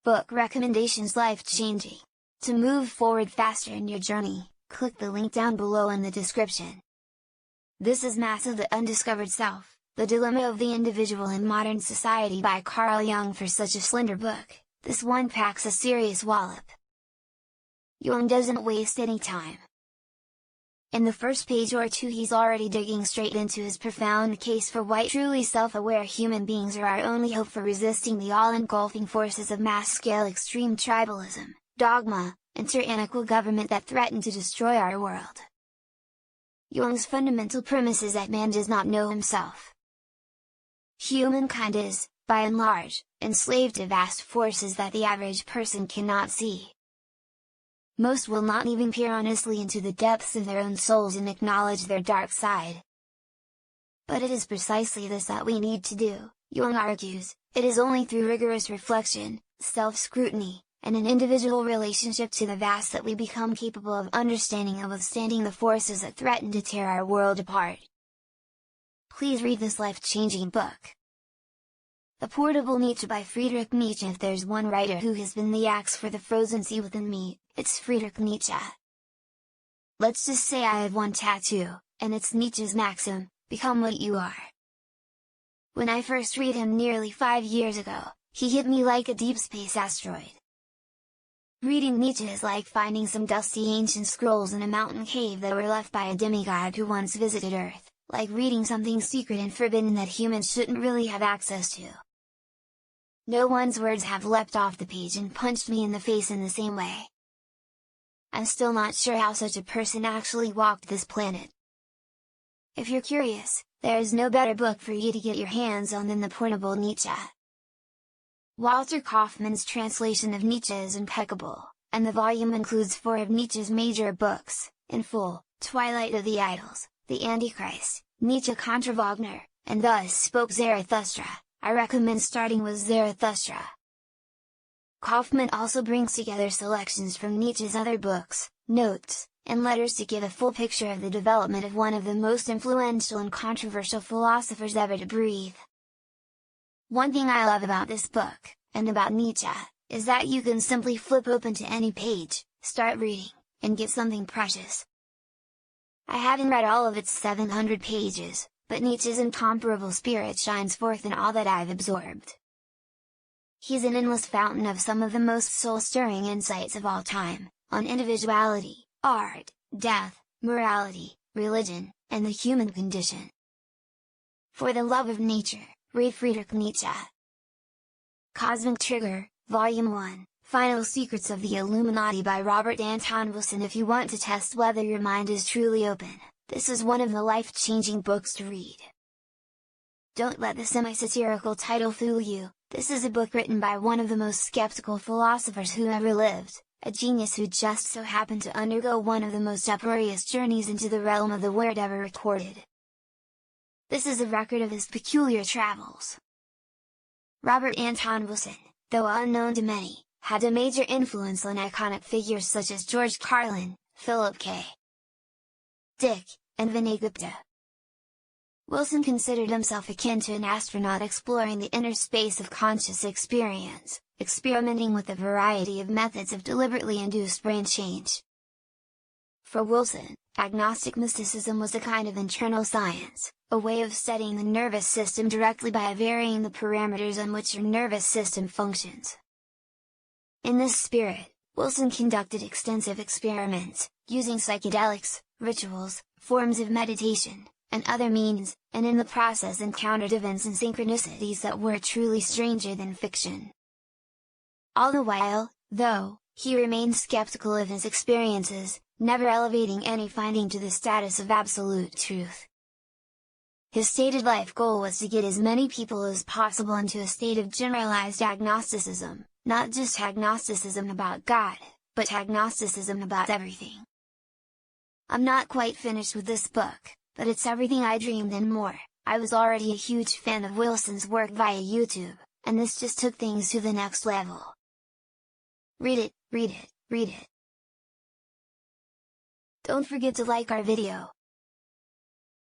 Book recommendations life-changing. To move forward faster in your journey, click the link down below in the description. This is Massive the Undiscovered Self, The Dilemma of the Individual in Modern Society by Carl Jung. For such a slender book, this one packs a serious wallop. Jung doesn't waste any time. In the first page or two he's already digging straight into his profound case for why truly self-aware human beings are our only hope for resisting the all-engulfing forces of mass-scale extreme tribalism, dogma, and tyrannical government that threaten to destroy our world. Jung's fundamental premise is that man does not know himself. Humankind is, by and large, enslaved to vast forces that the average person cannot see. Most will not even peer honestly into the depths of their own souls and acknowledge their dark side. But it is precisely this that we need to do, Jung argues. It is only through rigorous reflection, self-scrutiny, and an individual relationship to the vast that we become capable of understanding and withstanding the forces that threaten to tear our world apart. Please read this life-changing book. The Portable Nietzsche by Friedrich Nietzsche. If there's one writer who has been the axe for the frozen sea within me, it's Friedrich Nietzsche. Let's just say I have one tattoo, and it's Nietzsche's maxim, become what you are. When I first read him nearly 5 years ago, he hit me like a deep space asteroid. Reading Nietzsche is like finding some dusty ancient scrolls in a mountain cave that were left by a demigod who once visited Earth, like reading something secret and forbidden that humans shouldn't really have access to. No one's words have leapt off the page and punched me in the face in the same way. I'm still not sure how such a person actually walked this planet. If you're curious, there is no better book for you to get your hands on than The Portable Nietzsche. Walter Kaufmann's translation of Nietzsche is impeccable, and the volume includes 4 of Nietzsche's major books, in full: Twilight of the Idols, The Antichrist, Nietzsche contra Wagner, and Thus Spoke Zarathustra. I recommend starting with Zarathustra. Kaufmann also brings together selections from Nietzsche's other books, notes, and letters to give a full picture of the development of one of the most influential and controversial philosophers ever to breathe. One thing I love about this book, and about Nietzsche, is that you can simply flip open to any page, start reading, and get something precious. I haven't read all of its 700 pages, but Nietzsche's incomparable spirit shines forth in all that I've absorbed. He's an endless fountain of some of the most soul-stirring insights of all time, on individuality, art, death, morality, religion, and the human condition. For the love of nature, read Friedrich Nietzsche. Cosmic Trigger, Volume 1, Final Secrets of the Illuminati by Robert Anton Wilson. If you want to test whether your mind is truly open, this is one of the life-changing books to read. Don't let the semi-satirical title fool you. This is a book written by one of the most skeptical philosophers who ever lived, a genius who just so happened to undergo one of the most uproarious journeys into the realm of the weird ever recorded. This is a record of his peculiar travels. Robert Anton Wilson, though unknown to many, had a major influence on iconic figures such as George Carlin, Philip K. Dick, and Vinay Gupta. Wilson considered himself akin to an astronaut exploring the inner space of conscious experience, experimenting with a variety of methods of deliberately induced brain change. For Wilson, agnostic mysticism was a kind of internal science, a way of studying the nervous system directly by varying the parameters on which your nervous system functions. In this spirit, Wilson conducted extensive experiments, using psychedelics, rituals, forms of meditation, and other means, and in the process encountered events and synchronicities that were truly stranger than fiction. All the while, though, he remained skeptical of his experiences, never elevating any finding to the status of absolute truth. His stated life goal was to get as many people as possible into a state of generalized agnosticism, not just agnosticism about God, but agnosticism about everything. I'm not quite finished with this book, but it's everything I dreamed and more. I was already a huge fan of Wilson's work via YouTube, and this just took things to the next level. Read it, read it, read it! Don't forget to like our video,